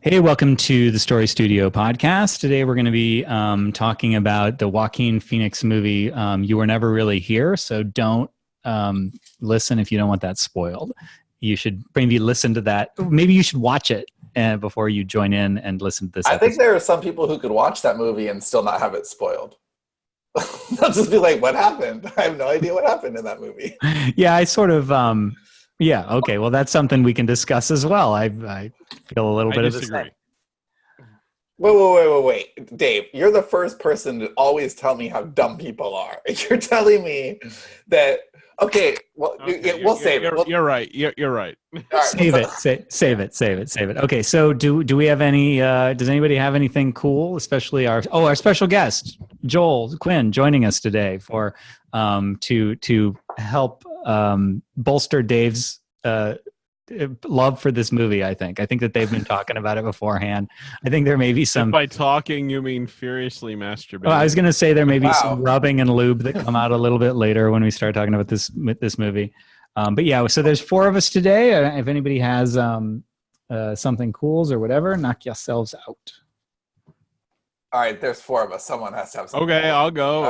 Hey, welcome to the Story Studio podcast. Today we're going to be talking about the Joaquin Phoenix movie, You Were Never Really Here, so don't listen if you don't want that spoiled. You should maybe listen to that. Maybe you should watch it before you join in and listen to this I episode. think there are some people who could watch that movie and still not have it spoiled. They'll just be like, what happened? I have no idea what happened in that movie. Yeah, I sort of... yeah, okay. Well, that's something we can discuss as well. I feel a little bit of the same. Wait. Dave, you're the first person to always tell me how dumb people are. You're telling me that, okay, well, okay, we'll save it. You're right. You're right. Right, save it. Okay, so do we have any, does anybody have anything cool, especially our special guest, Joel Quinn, joining us today for, to help bolster Dave's love for this movie. I think that they've been talking about it beforehand. I think there may be some... If by talking, you mean furiously masturbating. Well, I was going to say there may be some rubbing and lube that come out a little bit later when we start talking about this movie. But yeah, so there's 4 of us today. If anybody has something cool or whatever, knock yourselves out. All right, there's 4 of us. Someone has to have something. Okay, I'll go.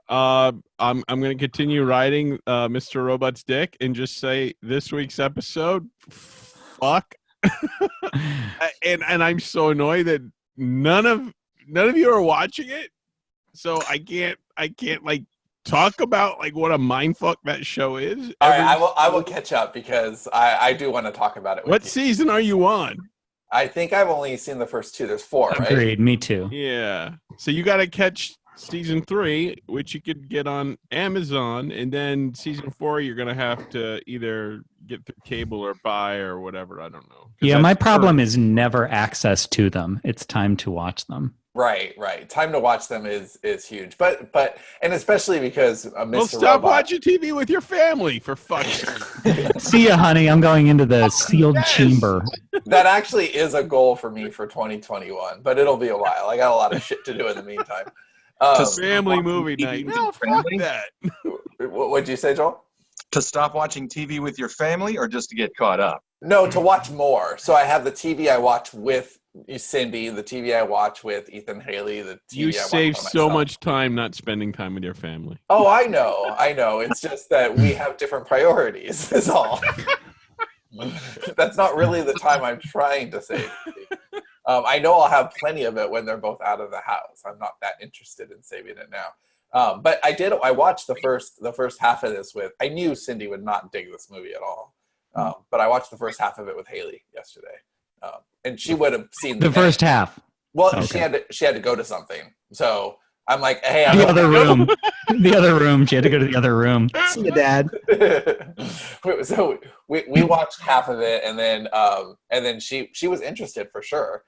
I'm going to continue riding Mr. Robot's dick and just say this week's episode, fuck. and I'm so annoyed that none of you are watching it, so I can't like talk about like what a mindfuck that show is. All right, I will catch up because I do want to talk about it. What season are you on? I think I've only seen the first 2. There's 4, right? Agreed. Me too. Yeah. So you got to catch season 3, which you could get on Amazon, and then season 4 you're gonna have to either get through cable or buy or whatever. I don't know. Yeah, my problem is never access to them. It's time to watch them. Right. Time to watch them is huge, but and especially because Mr. Well, stop Robot... watching TV with your family, for fuck's sake. See ya, honey. I'm going into the sealed chamber. That actually is a goal for me for 2021, but it'll be a while. I got a lot of shit to do in the meantime. Family movie night. No, fuck that. What'd you say, Joel? To stop watching TV with your family, or just to get caught up? No, to watch more. So I have the TV I watch with Cindy, the TV I watch with Ethan Haley, the TV you save so much time not spending time with your family. Oh, I know. It's just that we have different priorities, is all. That's not really the time I'm trying to save. I know I'll have plenty of it when they're both out of the house. I'm not that interested in saving it now. But I watched the first half of this with... I knew Cindy would not dig this movie at all. But I watched the first half of it with Haley yesterday. And she would have seen the first half. Well, okay. She had to go to something. So I'm like, hey, the other room. The other room. She had to go to the other room. See you, Dad. So we watched half of it, and then she was interested for sure.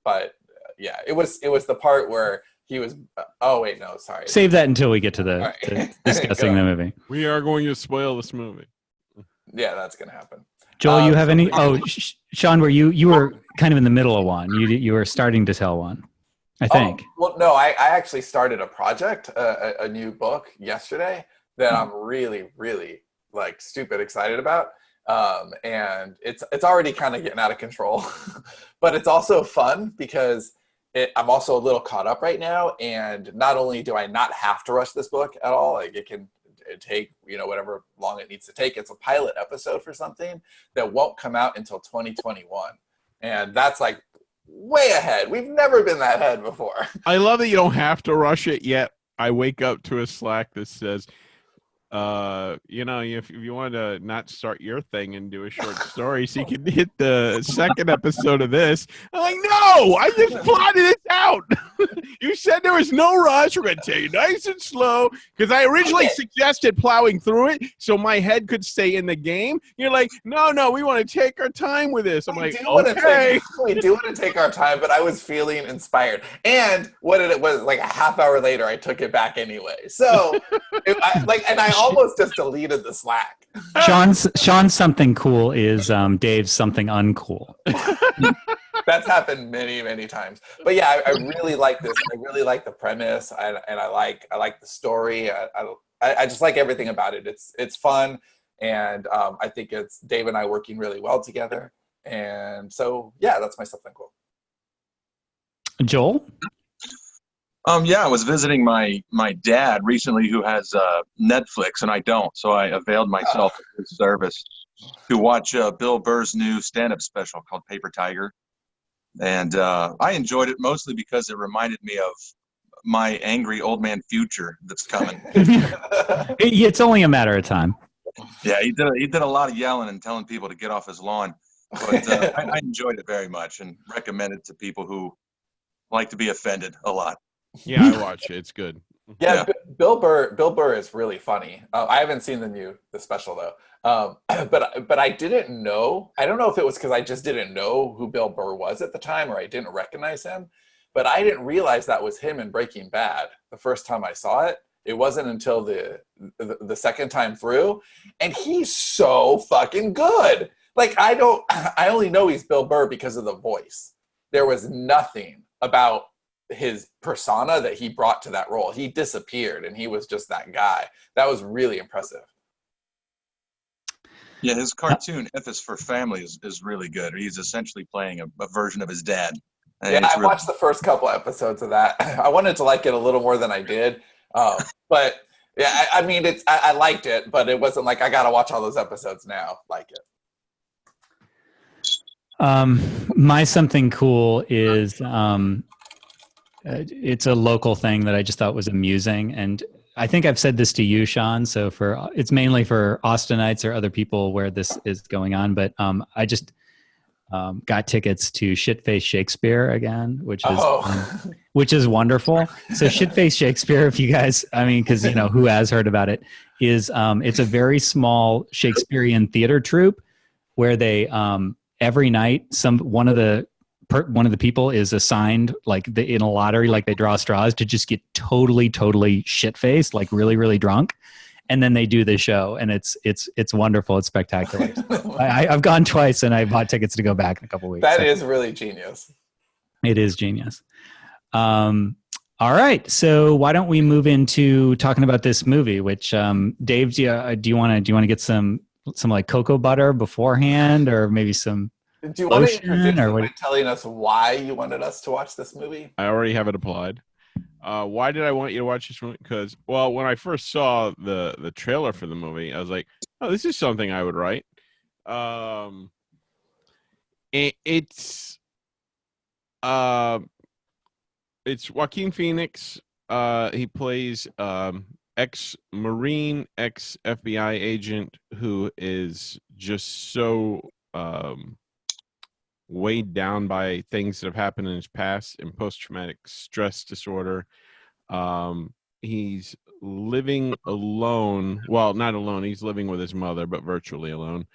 But yeah, it was the part where he was. Oh wait, no, sorry. Save that until we get to the right. to discussing the movie. We are going to spoil this movie. Yeah, that's gonna happen. Joel, you have any? Oh, Sean, you were kind of in the middle of one. You were starting to tell one, I think. Well, no, I actually started a project, a new book yesterday that I'm really, really like stupid excited about. And it's already kind of getting out of control, but it's also fun because I'm also a little caught up right now. And not only do I not have to rush this book at all, like it can take, whatever long it needs to take. It's a pilot episode for something that won't come out until 2021. And that's like way ahead. We've never been that ahead before. I love that you don't have to rush it yet. I wake up to a Slack that says, if you want to not start your thing and do a short story so you can hit the second episode of this. I'm like, no, I just plotted it out. You said there was no rush. We're going to take it nice and slow, because I originally suggested plowing through it so my head could stay in the game. You're like, no, we want to take our time with this. I'm like, okay. We do want to take our time, but I was feeling inspired. And what it was, like a half hour later, I took it back anyway. So, I almost just deleted the Slack. Sean's something cool is Dave's something uncool. That's happened many, many times. But yeah, I really like this. I really like the premise, and I like the story. I just like everything about it. It's fun. And I think it's Dave and I working really well together. And so, yeah, that's my something cool. Joel? Yeah, I was visiting my dad recently who has Netflix, and I don't. So I availed myself of his service to watch Bill Burr's new stand-up special called Paper Tiger. And I enjoyed it mostly because it reminded me of my angry old man future that's coming. It's only a matter of time. Yeah, he did a lot of yelling and telling people to get off his lawn. But I enjoyed it very much and recommend it to people who like to be offended a lot. Yeah, I watch it. It's good. Yeah, Bill Burr is really funny. I haven't seen the special though. But I didn't know. I don't know if it was because I just didn't know who Bill Burr was at the time, or I didn't recognize him. But I didn't realize that was him in Breaking Bad the first time I saw it. It wasn't until the second time through, and he's so fucking good. Like I only know he's Bill Burr because of the voice. There was nothing about his persona that he brought to that role. He disappeared and he was just that guy. That was really impressive. Yeah, his cartoon F is for Family is really good. He's essentially playing a version of his dad. And yeah, I watched the first couple episodes of that. I wanted to like it a little more than I did. But yeah, I mean, I liked it, but it wasn't like I got to watch all those episodes now. Like it. My something cool is it's a local thing that I just thought was amusing, and I think I've said this to you, Sean. So it's mainly for Austinites or other people where this is going on. But I just got tickets to Shit-faced Shakespeare again, which is wonderful. So Shit-faced Shakespeare, if you guys, I mean, because who has heard about it, is it's a very small Shakespearean theater troupe where they every night one of the people is assigned in a lottery, like they draw straws to just get totally shit-faced, like really, really drunk. And then they do the show, and it's wonderful. It's spectacular. I've gone twice, and I bought tickets to go back in a couple weeks. That is really genius. It is genius. All right. So why don't we move into talking about this movie, which Dave, do you want to get some like cocoa butter beforehand, or maybe some do you want to lotion, introduce or by telling us why you wanted us to watch this movie? I already have it applied. Why did I want you to watch this movie? Because, well, when I first saw the trailer for the movie, I was like, oh, this is something I would write. It's Joaquin Phoenix. He plays ex-Marine, ex-FBI agent who is just so weighed down by things that have happened in his past and post-traumatic stress disorder. He's living alone. Well, not alone. He's living with his mother, but virtually alone.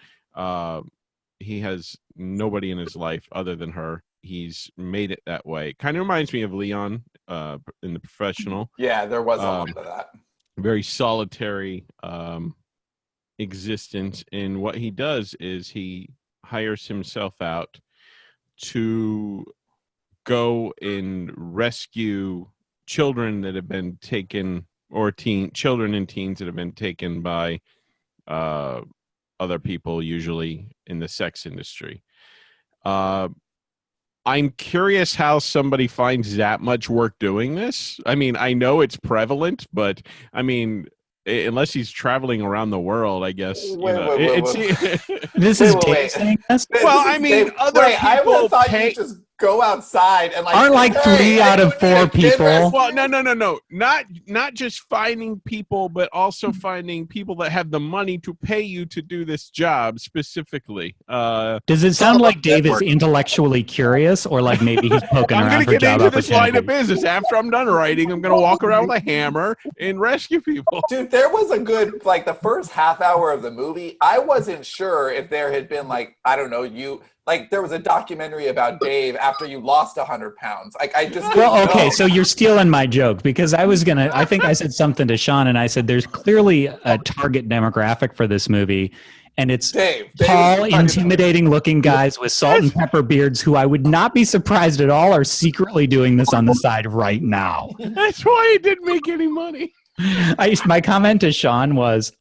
He has nobody in his life other than her. He's made it that way. Kind of reminds me of Leon in The Professional. Yeah, there was a lot of that. Very solitary existence. And what he does is he hires himself out to go and rescue children that have been taken, or children and teens that have been taken by other people, usually in the sex industry. I'm curious how somebody finds that much work doing this. I mean, I know it's prevalent, but I mean, unless he's traveling around the world, I guess. This is Dave saying this? Well, I mean, other people I would have thought you just go outside and aren't like 3 out of 4 people. Well, no. Not just finding people, but also finding people that have the money to pay you to do this job specifically. Does it sound like Dave is intellectually curious, or like maybe he's poking around for job opportunities? I'm going to get into this line of business. After I'm done writing, I'm going to walk around with a hammer and rescue people. Dude, there was a good, the first half hour of the movie, I wasn't sure if there had been, I don't know, there was a documentary about Dave after you lost 100 pounds. I just okay, so you're stealing my joke, because I think I said something to Sean, and I said there's clearly a target demographic for this movie, and it's tall, intimidating-looking guys with salt and pepper beards who I would not be surprised at all are secretly doing this on the side right now. That's why it didn't make any money. My comment to Sean was,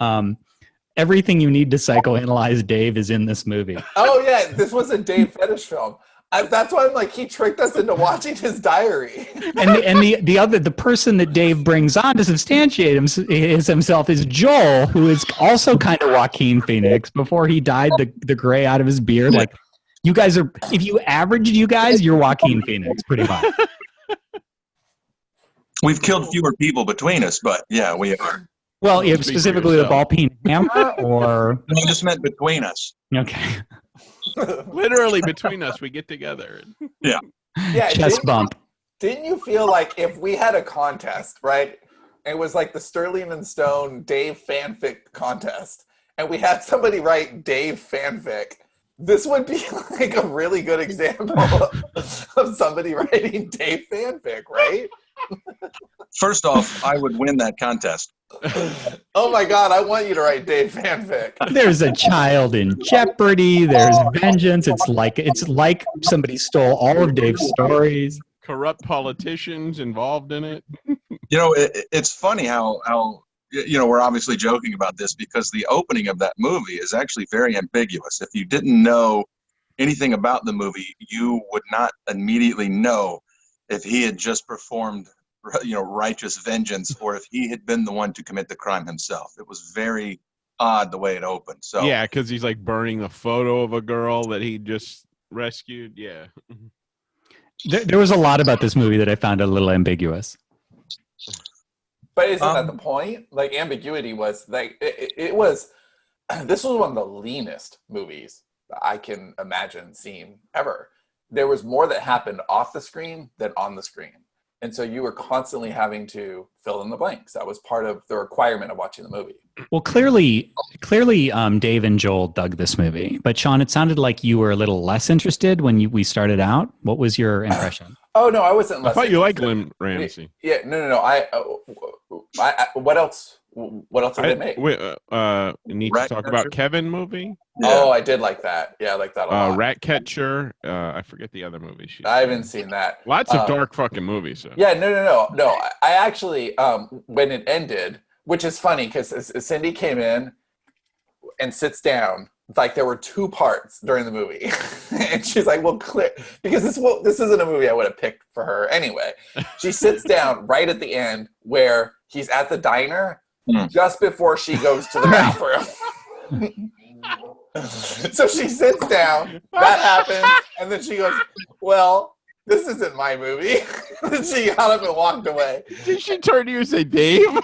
Everything you need to psychoanalyze Dave is in this movie. Oh yeah, this was a Dave fetish film. That's why I'm like, he tricked us into watching his diary. And the person that Dave brings on to substantiate himself is Joel, who is also kind of Joaquin Phoenix before he dyed the gray out of his beard. Like, you guys are, if you averaged you guys, you're Joaquin Phoenix pretty much. We've killed fewer people between us, but yeah, we are. Well, specifically the ball peen hammer, or I just meant between us. Okay. Literally between us, we get together. Yeah. Chest bump. Didn't you feel like if we had a contest, right? It was like the Sterling and Stone Dave fanfic contest, and we had somebody write Dave fanfic. This would be like a really good example of somebody writing Dave fanfic, right? First off, I would win that contest. Oh my God, I want you to write Dave fanfic. There's a child in jeopardy. There's vengeance. It's like somebody stole all of Dave's stories. Corrupt politicians involved in it. You know, it's funny how we're obviously joking about this because the opening of that movie is actually very ambiguous. If you didn't know anything about the movie, you would not immediately know if he had just performed, righteous vengeance, or if he had been the one to commit the crime himself. It was very odd the way it opened. So yeah, because he's like burning a photo of a girl that he just rescued. Yeah. There was a lot about this movie that I found a little ambiguous. But isn't that the point? Like, ambiguity was like it was. This was one of the leanest movies that I can imagine seeing ever. There was more that happened off the screen than on the screen. And so you were constantly having to fill in the blanks. That was part of the requirement of watching the movie. Well, clearly, Dave and Joel dug this movie. But Sean, it sounded like you were a little less interested when we started out. What was your impression? Oh no, I wasn't. I thought you liked Lynne Ramsay. Yeah, no. I what else? What else did they make? We need to talk about Kevin movie. Yeah. Oh, I did like that. Yeah, I like that a lot. Ratcatcher. I forget the other movie. I haven't seen that. Lots of dark fucking movies. So. Yeah, no. I actually, when it ended, which is funny because Cindy came in and sits down. Like, there were two parts during the movie, and she's like, "Well, clear," because this isn't a movie I would have picked for her anyway. She sits down right at the end where he's at the diner. Just before she goes to the bathroom. So she sits down, that happens, and then she goes, "Well, this isn't my movie." And she got up and walked away. Did she turn to you and say, "Dave"?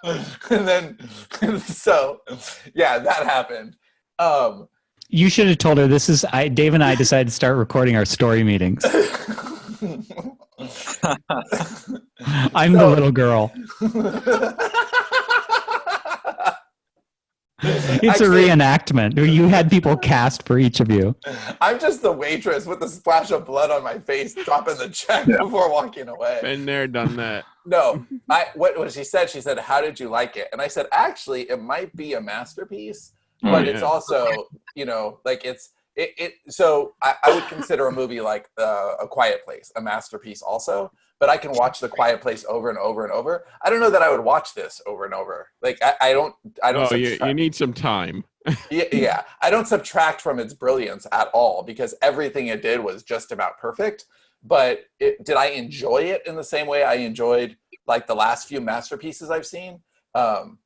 And then, so, yeah, that happened. You should have told her Dave and I decided to start recording our story meetings. I'm the little girl. It's a reenactment. You had people cast for each of you. I'm just the waitress with a splash of blood on my face, dropping the check before walking away. Been there, done that. No, what she said, "How did you like it?" And I said, "Actually, it might be a masterpiece, but it's also, So I would consider a movie like A Quiet Place a masterpiece also. But I can watch The Quiet Place over and over and over. I don't know that I would watch this over and over. Like, I don't. Oh, you need some time. Yeah. I don't subtract from its brilliance at all because everything it did was just about perfect. But did I enjoy it in the same way I enjoyed like the last few masterpieces I've seen? And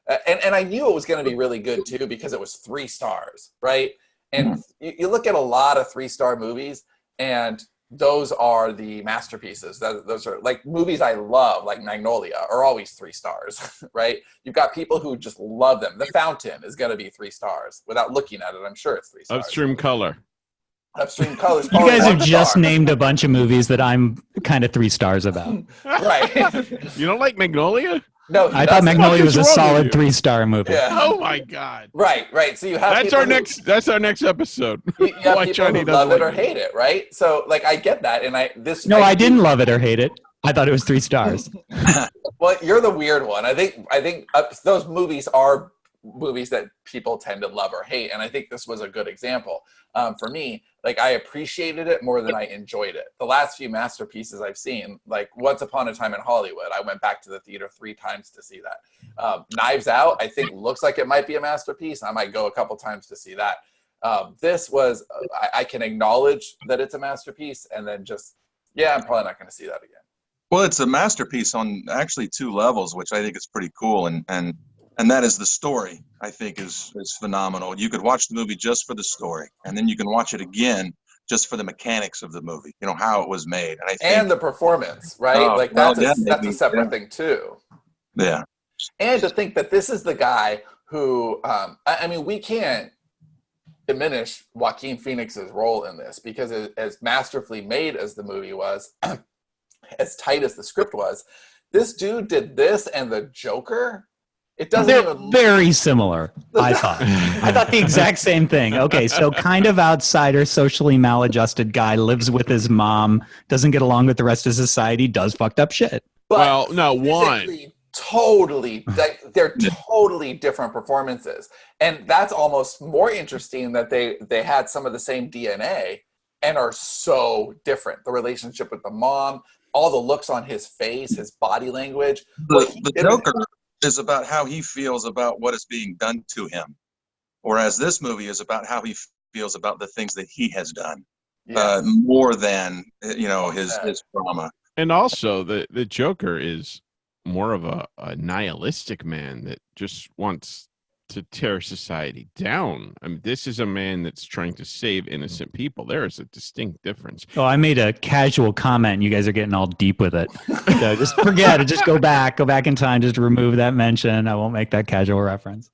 I knew it was going to be really good too because it was 3 stars, right? And you look at a lot of 3-star movies, and those are the masterpieces. Those are like movies I love, like Magnolia, are always 3 stars, right? You've got people who just love them. The Fountain is going to be 3 stars. Without looking at it, I'm sure it's 3 stars. Upstream Color. Upstream Color. You guys have just named a bunch of movies that I'm kind of 3 stars about. Right. You don't like Magnolia? No, I thought Magnolia was a solid 3-star movie. Yeah. Oh my God! Right. So you have that's our next episode. You have people who love it or hate it, right? So like I get that, and I didn't love it or hate it. I thought it was 3 stars. Well, you're the weird one. I think those movies are movies that people tend to love or hate. And I think this was a good example. For me, like, I appreciated it more than I enjoyed it. The last few masterpieces I've seen, like Once Upon a Time in Hollywood, I went back to the theater 3 times to see that. Knives Out, I think looks like it might be a masterpiece. I might go a couple times to see that. This was, I can acknowledge that it's a masterpiece, and then just, yeah, I'm probably not going to see that again. Well, it's a masterpiece on actually 2 levels, which I think is pretty cool. And that is the story, I think, is phenomenal. You could watch the movie just for the story, and then you can watch it again just for the mechanics of the movie, you know, how it was made. And I think, and the performance, right? That's a separate thing too. Yeah. And to think that this is the guy who, I mean, we can't diminish Joaquin Phoenix's role in this, because as masterfully made as the movie was, as tight as the script was, this dude did this and the Joker. It doesn't even very similar. I thought the exact same thing. Okay, so kind of outsider, socially maladjusted guy, lives with his mom, doesn't get along with the rest of society, does fucked up shit. But well, no, one. Totally, they're totally different performances, and that's almost more interesting that they had some of the same DNA and are so different. The relationship with the mom, all the looks on his face, his body language. The Joker is about how he feels about what is being done to him, whereas this movie is about how he feels about the things that he has done, more than, you know, his trauma. And also, the Joker is more of a nihilistic man that just wants to tear society down. I mean, this is a man that's trying to save innocent people. There is a distinct difference. Oh, I made a casual comment, and you guys are getting all deep with it. So just forget it. Just go back in time. Just remove that mention. I won't make that casual reference.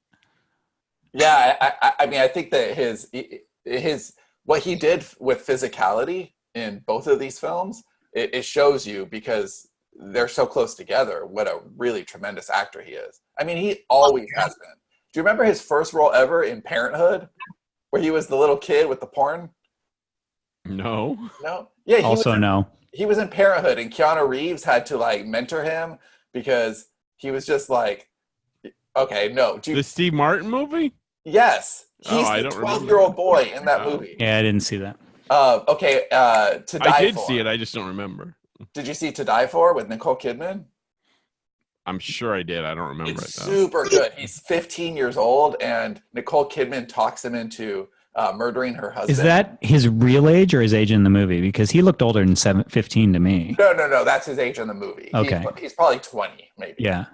Yeah, I mean, I think that his what he did with physicality in both of these films, it shows you, because they're so close together, what a really tremendous actor he is. I mean, he always has been. Do you remember his first role ever in Parenthood, where he was the little kid with the porn? No. No? Yeah. He was in Parenthood, and Keanu Reeves had to, like, mentor him, because he was just like, okay, no. The Steve Martin movie? Yes. He's the 12-year-old boy in that movie. Yeah, I didn't see that. Okay, To Die For. I did see it, I just don't remember. Did you see To Die For with Nicole Kidman? I'm sure I did. I don't remember it, though. Super good. He's 15 years old, and Nicole Kidman talks him into murdering her husband. Is that his real age or his age in the movie? Because he looked older than 15 to me. No. That's his age in the movie. Okay. He's probably 20, maybe. Yeah.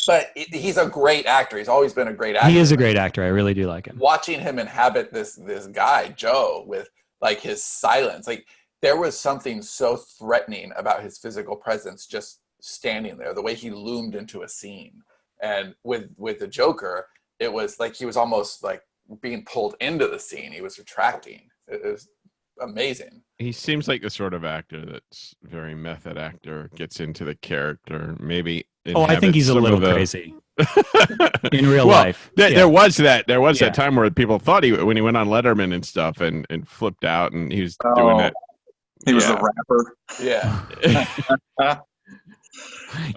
But he's a great actor. He's always been a great actor. He is a great actor. I really do like him. Watching him inhabit this guy, Joe, with, like, his silence. Like, there was something so threatening about his physical presence, just standing there, the way he loomed into a scene. And with the Joker, it was like he was almost like being pulled into the scene. He was retracting. It was amazing. He seems like the sort of actor that's very method actor, gets into the character, maybe. I think he's a little crazy in real life. There was that time where people thought when he went on Letterman and stuff and flipped out, and he was doing that. He was the rapper. Yeah.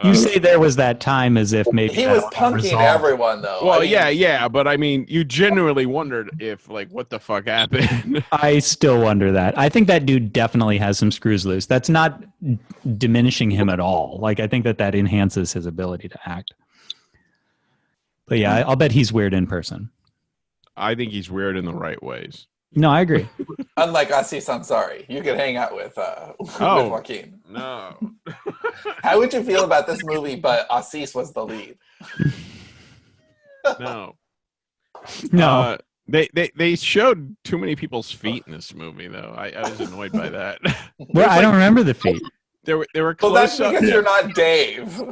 You say there was that time, as if maybe he was punking everyone, though. Well, yeah, but I mean, you genuinely wondered if, like, what the fuck happened. I still wonder that. I think that dude definitely has some screws loose. That's not diminishing him at all. Like, I think that enhances his ability to act. But yeah, I'll bet he's weird in person. I think he's weird in the right ways. No, I agree. Unlike Aziz Ansari, you could hang out with Joaquin. No. How would you feel about this movie, but Aziz was the lead? No. No. They showed too many people's feet in this movie, though. I was annoyed by that. Well, I don't remember the feet. They were close. Well, that's because you're not Dave.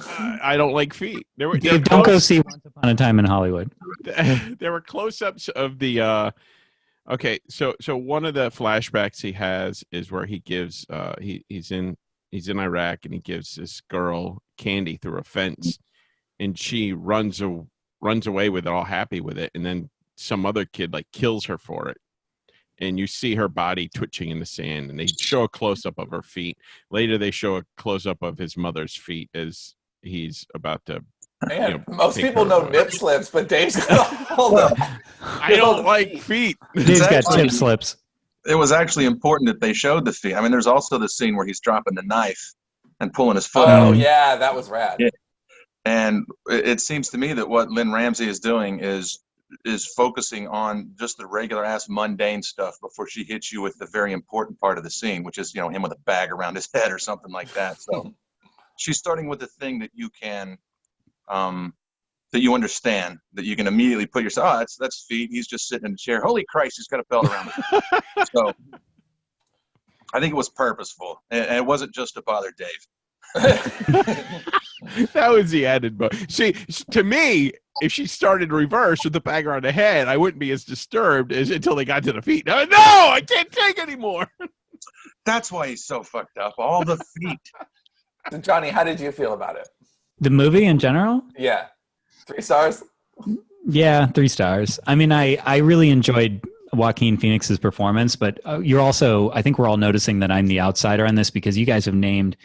I don't like feet. Dave, don't go see Once Upon a Time in Hollywood. There were close-ups of the. Okay, so one of the flashbacks he has is where he gives he's in Iraq, and he gives this girl candy through a fence, and she runs away with it, all happy with it, and then some other kid, like, kills her for it, and you see her body twitching in the sand, and they show a close-up of her feet. Later they show a close-up of his mother's feet as he's about to Man, most people know nip slips, but Dave's got all the. I don't like feet. Dave's got tip slips. It was actually important that they showed the feet. I mean, there's also the scene where he's dropping the knife and pulling his foot out. Oh, yeah, that was rad. Yeah. And it seems to me that what Lynne Ramsay is doing is focusing on just the regular ass mundane stuff before she hits you with the very important part of the scene, which is, him with a bag around his head or something like that. So she's starting with the thing that you can, that you understand, that you can immediately put yourself, oh, that's feet. He's just sitting in a chair. Holy Christ, he's got a belt around his head. So I think it was purposeful, and it wasn't just to bother Dave. That was the added but see, to me, if she started reverse with the bag around the head, I wouldn't be as disturbed as until they got to the feet. No, I can't take anymore. That's why he's so fucked up. All the feet. So Johnny, how did you feel about it? The movie in general? Yeah. 3 stars? Yeah, 3 stars. I mean, I really enjoyed Joaquin Phoenix's performance, but you're also, I think we're all noticing that I'm the outsider on this because you guys have named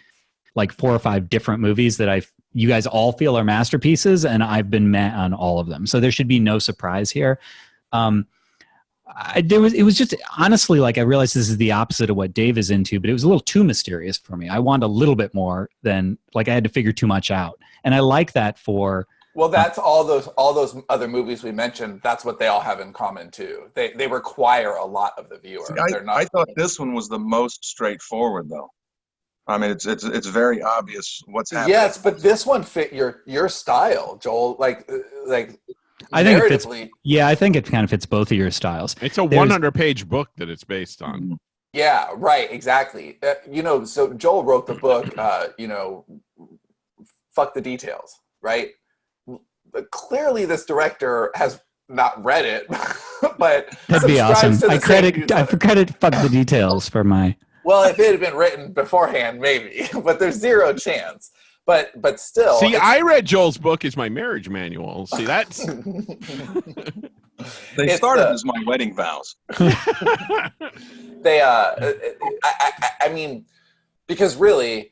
like 4 or 5 different movies that you guys all feel are masterpieces, and I've been mad on all of them. So there should be no surprise here. It was just honestly, like, I realized this is the opposite of what Dave is into, but it was a little too mysterious for me. I wanted a little bit more than, like, I had to figure too much out. And I like that for... Well, that's all those other movies we mentioned. That's what they all have in common too. They require a lot of the viewer. See, I thought this one was the most straightforward, though. I mean, it's very obvious what's happening. Yes, but this one fit your style, Joel. Like I think it fits. Yeah, I think it kind of fits both of your styles. It's a 100-page book that it's based on. Yeah, right. Exactly. So Joel wrote the book. Fuck the details, right? But clearly, this director has not read it, but that'd be awesome. I credit fuck the details for my. Well, if it had been written beforehand, maybe, but there's zero chance. But still. See, I read Joel's book as my marriage manual. See, that's. They started as my wedding vows. I mean, because really,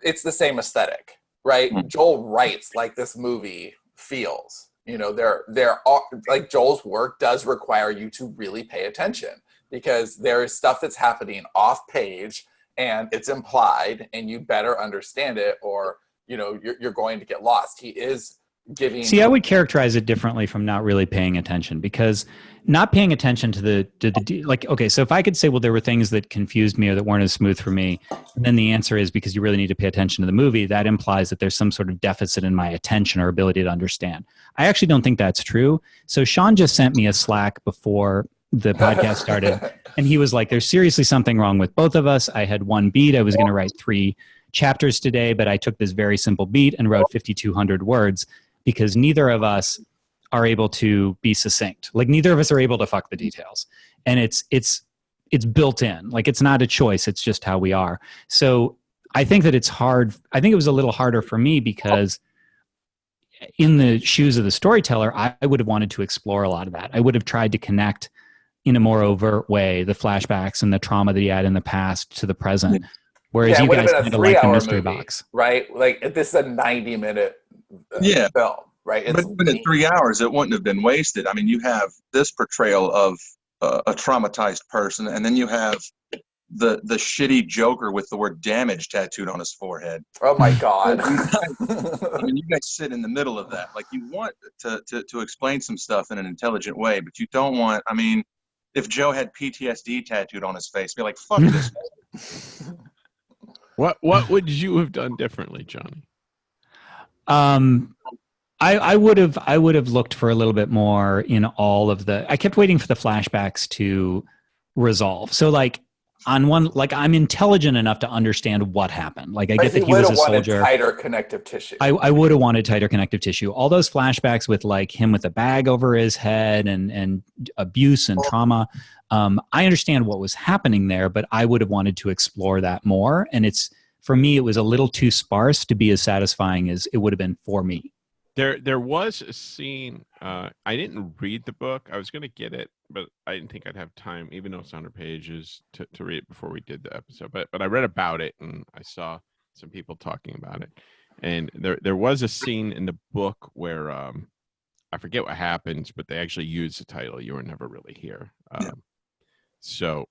it's the same aesthetic, right? Mm-hmm. Joel writes like this movie feels. There are, like, Joel's work does require you to really pay attention because there is stuff that's happening off page and it's implied, and you better understand it, or you're going to get lost. He is giving. See, I would characterize it differently from not really paying attention, because not paying attention to the like, okay, so if I could say, well, there were things that confused me or that weren't as smooth for me, and then the answer is because you really need to pay attention to the movie, that implies that there's some sort of deficit in my attention or ability to understand. I actually don't think that's true. So Sean just sent me a Slack before the podcast started, and he was like, there's seriously something wrong with both of us. I had one beat. I was going to write 3 chapters today, but I took this very simple beat and wrote 5,200 words because neither of us are able to be succinct. Like, neither of us are able to fuck the details. And it's built in. Like, it's not a choice. It's just how we are. So I think that it's hard. I think it was a little harder for me because in the shoes of the storyteller, I would have wanted to explore a lot of that. I would have tried to connect in a more overt way the flashbacks and the trauma that he had in the past to the present. Whereas you guys kind of like the mystery box. Right? Like, this is a 90-minute film. Right. But in 3 hours, it wouldn't have been wasted. I mean, you have this portrayal of a traumatized person, and then you have the shitty Joker with the word damage tattooed on his forehead. Oh my God. I mean, you guys sit in the middle of that. Like, you want to explain some stuff in an intelligent way, but you don't want, I mean, if Joe had PTSD tattooed on his face, be like, fuck this. What would you have done differently, Johnny? I would have looked for a little bit more in all of the. I kept waiting for the flashbacks to resolve. So, like, on one, like, I'm intelligent enough to understand what happened. Like, I get that he was a soldier. Tighter connective tissue. I would have wanted tighter connective tissue. All those flashbacks with, like, him with a bag over his head and abuse and trauma. I understand what was happening there, but I would have wanted to explore that more. And for me, it was a little too sparse to be as satisfying as it would have been for me. There was a scene. I didn't read the book. I was going to get it, but I didn't think I'd have time, even though it's 100 pages, to read it before we did the episode. But I read about it, and I saw some people talking about it. And there was a scene in the book where I forget what happens, but they actually use the title "You Were Never Really Here." So,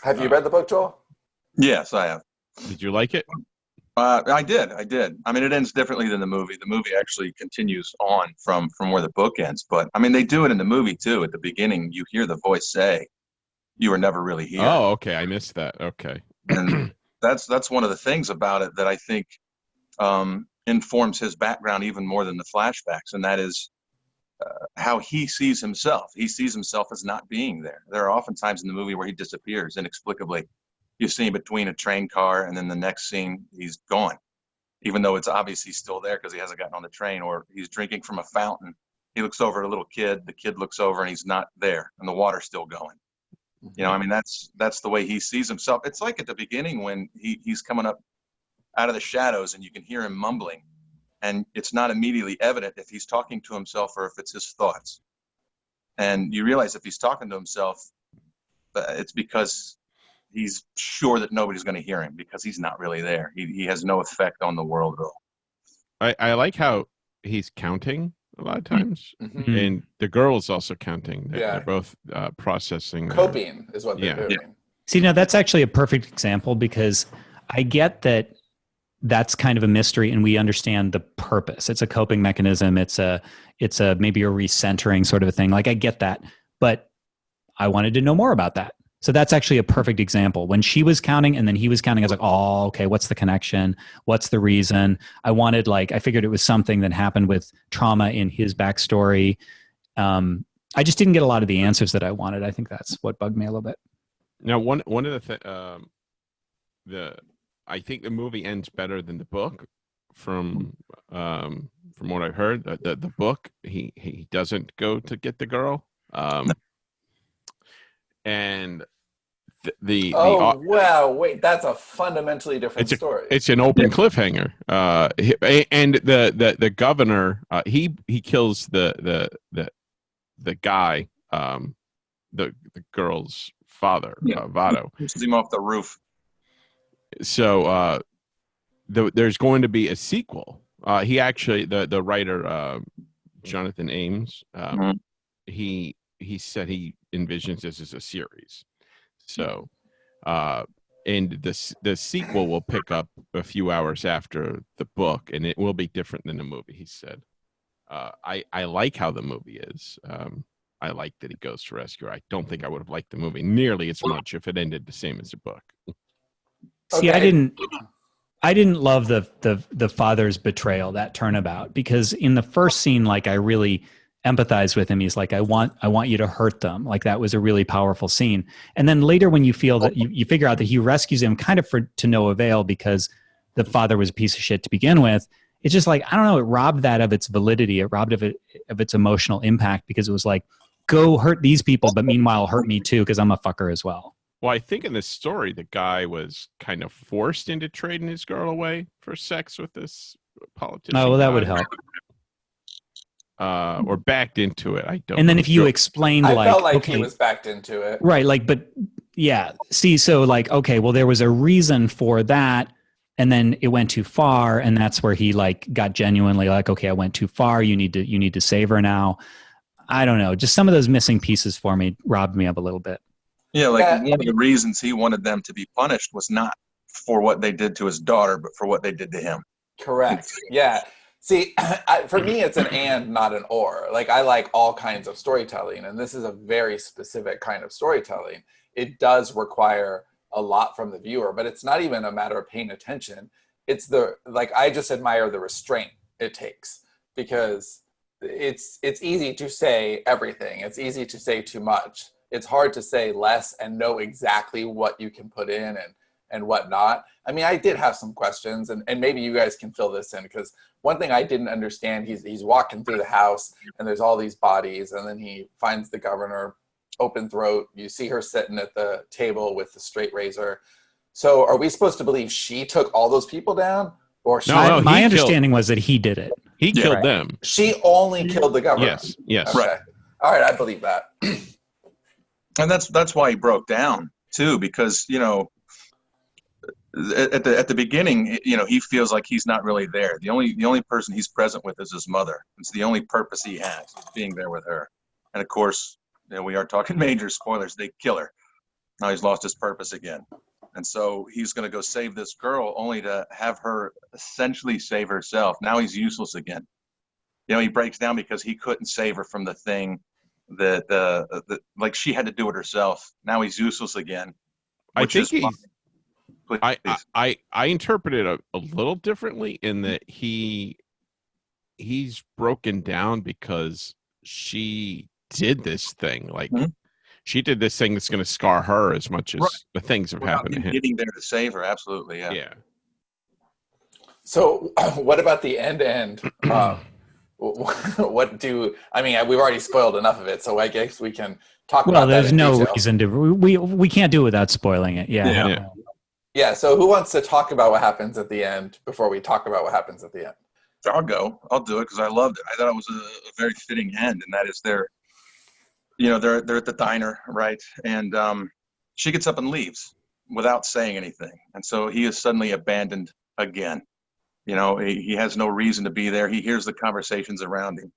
Have you read the book, Joel? Yes, I have. did you like it? I did. I mean, it ends differently than the movie. The movie actually continues on from where the book ends. But I mean, they do it in the movie too. At the beginning, you hear the voice say, "You were never really here." Oh, okay, I missed that. Okay, And that's one of the things about it that I think informs his background even more than the flashbacks, and that is how he sees himself. He sees himself as not being there. There are often times in the movie where he disappears inexplicably. You see him between a train car, and then the next scene, he's gone, even though it's obvious he's still there because he hasn't gotten on the train, or he's drinking from a fountain. He looks over at a little kid. The kid looks over, and he's not there, and the water's still going. You know, I mean, that's the way he sees himself. It's like at the beginning when he's coming up out of the shadows, and you can hear him mumbling, and it's not immediately evident if he's talking to himself or if it's his thoughts. And you realize if he's talking to himself, it's because he's sure that nobody's going to hear him because he's not really there. He has no effect on the world at all. I like how he's counting a lot of times, and the girl is also counting. They're both processing. Coping is what they're doing. Yeah. See, now that's actually a perfect example because I get that that's kind of a mystery and we understand the purpose. It's a coping mechanism. It's a maybe a recentering sort of a thing. Like I get that, but I wanted to know more about that. So that's actually a perfect example. When she was counting and then he was counting, I was like, oh, okay, what's the connection? What's the reason? I figured it was something that happened with trauma in his backstory. I just didn't get a lot of the answers that I wanted. I think that's what bugged me a little bit. Now, one of I think the movie ends better than the book. From what I heard, the book he doesn't go to get the girl, and wait, that's a fundamentally different story. It's an open cliffhanger, and the governor he kills the guy, the girl's father, Vado. Pushes him off the roof. So there's going to be a sequel. He actually, the writer, Jonathan Ames, he said he envisions this as a series. So, and the sequel will pick up a few hours after the book, and it will be different than the movie, he said. I like how the movie is. I like that he goes to rescue her. I don't think I would have liked the movie nearly as much if it ended the same as the book. See, I didn't love the father's betrayal, that turnabout, because in the first scene, like I really empathized with him. He's like, I want you to hurt them. Like that was a really powerful scene. And then later when you feel that you figure out that he rescues him kind of to no avail because the father was a piece of shit to begin with. It's just like, I don't know, it robbed that of its validity. It robbed of its emotional impact because it was like, go hurt these people, but meanwhile hurt me too because I'm a fucker as well. Well, I think in this story, the guy was kind of forced into trading his girl away for sex with this politician. Oh, well, that would help. Or backed into it. I don't know. And then if you explained I felt like okay, he was backed into it. Right. Like, but yeah. See, so like, okay, well, there was a reason for that. And then it went too far. And that's where he like got genuinely like, okay, I went too far. You need to save her now. I don't know. Just some of those missing pieces for me robbed me of a little bit. Yeah, one of the reasons he wanted them to be punished was not for what they did to his daughter, but for what they did to him. Correct. Yeah. See, for me, it's an and, not an or. Like, I like all kinds of storytelling, and this is a very specific kind of storytelling. It does require a lot from the viewer, but it's not even a matter of paying attention. It's I just admire the restraint it takes, because it's easy to say everything. It's easy to say too much. It's hard to say less and know exactly what you can put in and what not. I mean, I did have some questions, and maybe you guys can fill this in, because one thing I didn't understand, he's walking through the house, and there's all these bodies, and then he finds the governor, open throat. You see her sitting at the table with the straight razor. So are we supposed to believe she took all those people down? Or my understanding was that he did it. He killed them. She only killed the governor. Yes. Okay. All right, I believe that. And that's why he broke down too, because at the beginning, he feels like he's not really there. The only person he's present with is his mother. It's the only purpose he has, is being there with her. And of course, we are talking major spoilers. They kill her. Now he's lost his purpose again. And so he's going to go save this girl, only to have her essentially save herself. Now he's useless again. He breaks down because he couldn't save her from the thing that like she had to do it herself. Now he's useless again. I think I interpret it a little differently in that he's broken down because she did this thing. Like she did this thing that's going to scar her as much as the things have happened to him. Getting there to save her, absolutely, yeah. Yeah. So, what about the end? We've already spoiled enough of it, so I guess we can talk about that. Well, there's no reason to. We can't do it without spoiling it. Yeah. So, who wants to talk about what happens at the end before we talk about what happens at the end? I'll go. I'll do it because I loved it. I thought it was a very fitting end, and that is they're at the diner, right? And she gets up and leaves without saying anything, and so he is suddenly abandoned again. He has no reason to be there. He hears the conversations around him,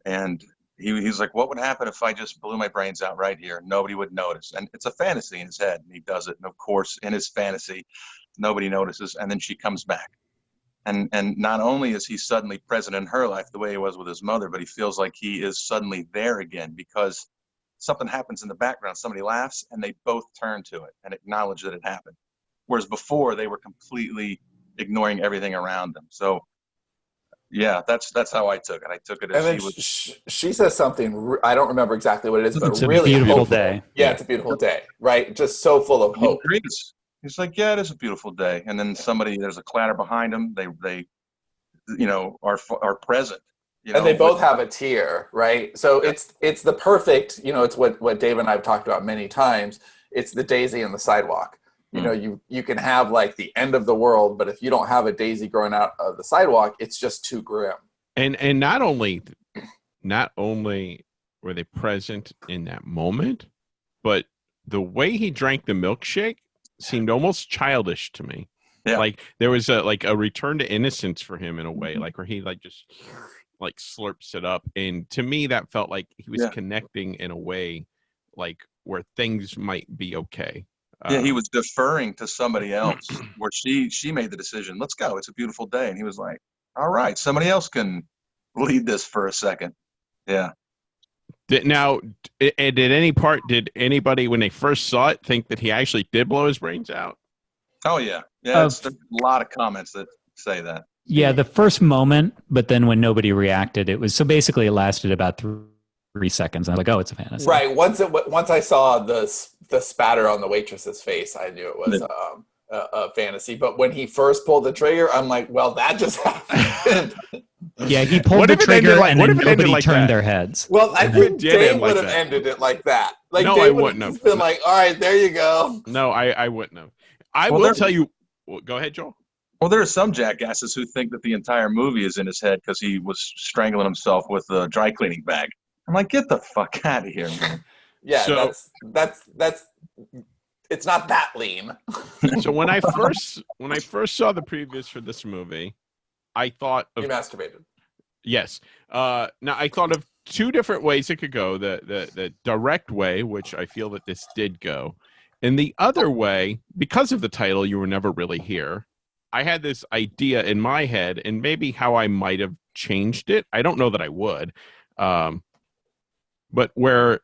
and he's like, what would happen if I just blew my brains out right here? Nobody would notice. And it's a fantasy in his head, and he does it. And of course, in his fantasy, nobody notices. And then she comes back. And not only is he suddenly present in her life the way he was with his mother, but he feels like he is suddenly there again because something happens in the background. Somebody laughs, and they both turn to it and acknowledge that it happened. Whereas before, they were completely ignoring everything around them. So, yeah, that's how I took it. I took it as and then she says something. I don't remember exactly what it is, but it's really a beautiful hopeful. day. Yeah, it's a beautiful day, right? Just so full of hope. He agrees. He's like, yeah, it is a beautiful day. And then there's a clatter behind him. They are present. And they both have a tear, right? So it's the perfect. It's what Dave and I have talked about many times. It's the daisy and the sidewalk. You can have like the end of the world, but if you don't have a daisy growing out of the sidewalk, it's just too grim. And not only were they present in that moment, but the way he drank the milkshake seemed almost childish to me. Yeah. Like there was a return to innocence for him in a way, like where he just slurps it up. And to me, that felt like he was connecting in a way like where things might be okay. He was deferring to somebody else where she made the decision, let's go, it's a beautiful day. And he was like, all right, somebody else can lead this for a second. Yeah. Did anybody, when they first saw it, think that he actually did blow his brains out? Oh, yeah. Yeah, there's a lot of comments that say that. Yeah, the first moment, but then when nobody reacted, it was, so basically it lasted about 3 seconds. And I was like, oh, it's a fantasy. Right. Once I saw the spatter on the waitress's face, I knew it was a fantasy. But when he first pulled the trigger, I'm like, well, that just happened. Yeah, he pulled the trigger and then nobody turned their heads. Well, I think Dave would have ended it like that. Like, no, Dave I wouldn't have been like, all right, there you go. No, I wouldn't have. I will tell you. Go ahead, Joel. Well, there are some jackasses who think that the entire movie is in his head because he was strangling himself with a dry cleaning bag. I'm like, get the fuck out of here, man. Yeah, so, that's it's not that lean. So when I first saw the previews for this movie, I thought of, you masturbated. Yes. Now I thought of two different ways it could go. The direct way, which I feel that this did go, and the other way, because of the title, You Were Never Really Here. I had this idea in my head, and maybe how I might have changed it. I don't know that I would. But where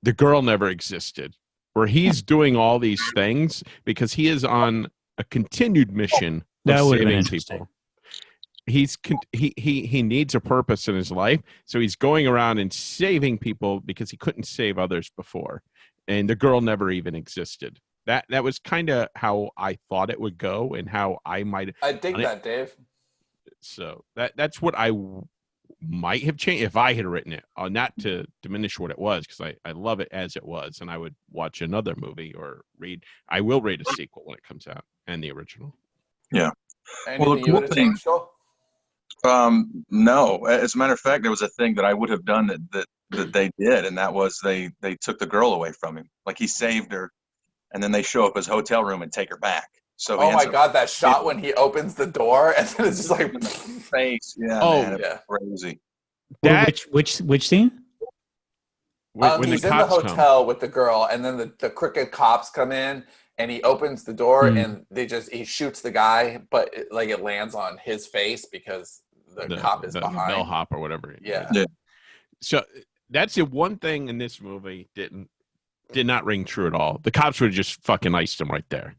the girl never existed, where he's doing all these things because he is on a continued mission of saving people. He needs a purpose in his life, so he's going around and saving people because he couldn't save others before, and the girl never even existed. That was kind of how I thought it would go, and how I might. I dig that, Dave. So that's what I might have changed if I had written it, not to diminish what it was, because I love it as it was, and I would watch another movie or read. I will read a sequel when it comes out, and the original. Yeah. Anything well, the cool thing. No, as a matter of fact, there was a thing that I would have done that they did, and that was they took the girl away from him. Like, he saved her, and then they show up his hotel room and take her back. So oh my God, that shot when he opens the door and then it's just like face. Yeah, man, yeah. crazy. Which scene? When He's the in the cops hotel with the girl, and then the crooked cops come in, and he opens the door, and he shoots the guy, but it lands on his face because the cop is behind. The bellhop or whatever. Yeah. So that's the one thing in this movie did not ring true at all. The cops would have just fucking iced him right there.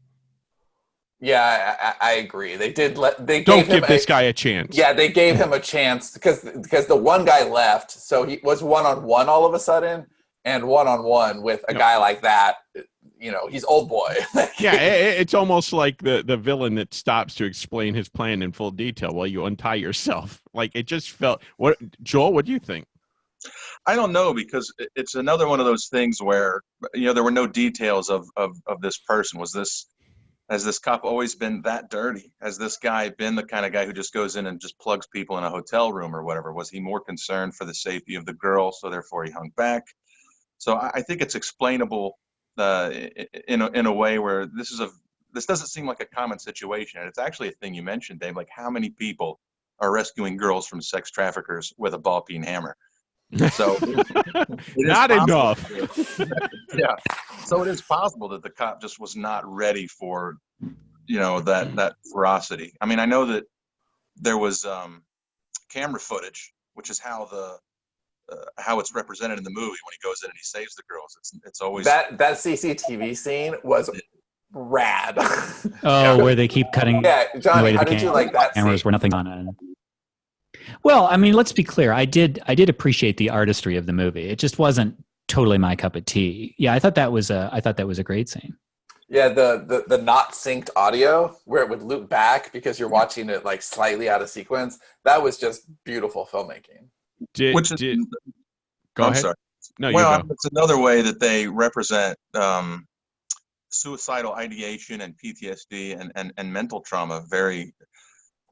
Yeah, I agree. They did Don't give this guy a chance. Yeah, they gave him a chance because the one guy left, so he was one-on-one all of a sudden, and one-on-one with a guy like that. He's old boy. Yeah, it's almost like the villain that stops to explain his plan in full detail while you untie yourself. Like, it just felt. Joel, what do you think? I don't know, because it's another one of those things where there were no details of this person. Has this cop always been that dirty? Has this guy been the kind of guy who just goes in and just plugs people in a hotel room or whatever? Was he more concerned for the safety of the girl, so therefore he hung back? So I think it's explainable in a way where this doesn't seem like a common situation. And it's actually a thing you mentioned, Dave, like how many people are rescuing girls from sex traffickers with a ball-peen hammer? So not enough. Yeah. So it is possible that the cop just was not ready for, that ferocity. I mean, I know that there was camera footage, which is how it's represented in the movie when he goes in and he saves the girls. It's always that CCTV scene was rad. Where they keep cutting. Yeah, Johnny, how did you like that cameras scene? where nothing's on it. Well, I mean, let's be clear. I did appreciate the artistry of the movie. It just wasn't totally my cup of tea. Yeah, I thought that was a great scene. Yeah, the not synced audio where it would loop back because you're watching it like slightly out of sequence. That was just beautiful filmmaking. Go ahead. Sorry. No, well, you go. It's another way that they represent suicidal ideation and PTSD and mental trauma very,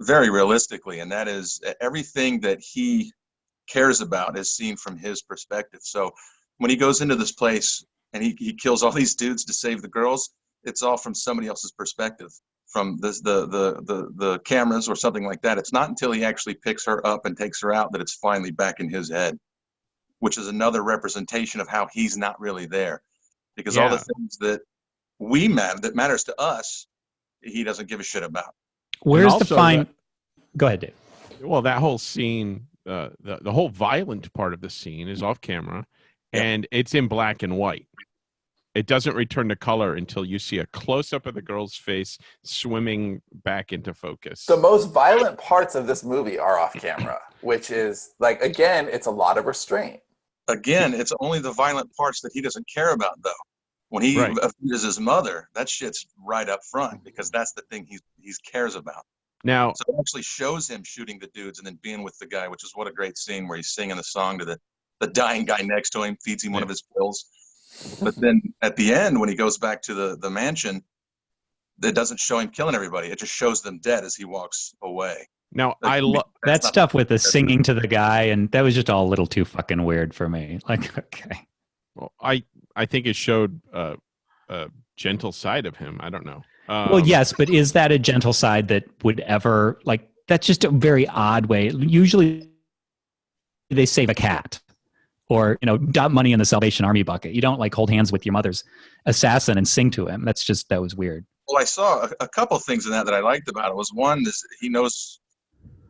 very realistically, and that is everything that he cares about is seen from his perspective. So when he goes into this place and he kills all these dudes to save the girls, it's all from somebody else's perspective, from the cameras or something like that. It's not until he actually picks her up and takes her out that it's finally back in his head, which is another representation of how he's not really there, because all the things that that matters to us, he doesn't give a shit about. Where's the fine? Go ahead, Dave. Well, that whole scene, the whole violent part of the scene is off camera, and it's in black and white. It doesn't return to color until you see a close-up of the girl's face swimming back into focus. The most violent parts of this movie are off camera, which is, like, again, it's a lot of restraint. Again, it's only the violent parts that he doesn't care about, though. When he offends his mother, that shit's right up front, because that's the thing he cares about. Now, so it actually shows him shooting the dudes and then being with the guy, which is what a great scene where he's singing the song to the dying guy next to him, feeds him one of his pills. But then at the end, when he goes back to the mansion, it doesn't show him killing everybody. It just shows them dead as he walks away. Now, I love that stuff with the singing to the guy, and that was just all a little too fucking weird for me. Like, okay. Well, I think it showed a gentle side of him. I don't know. Well, yes, but is that a gentle side that would ever, like, that's just a very odd way. Usually they save a cat or, dump money in the Salvation Army bucket. You don't, like, hold hands with your mother's assassin and sing to him. That was weird. Well, I saw a couple of things in that I liked about it. One is he knows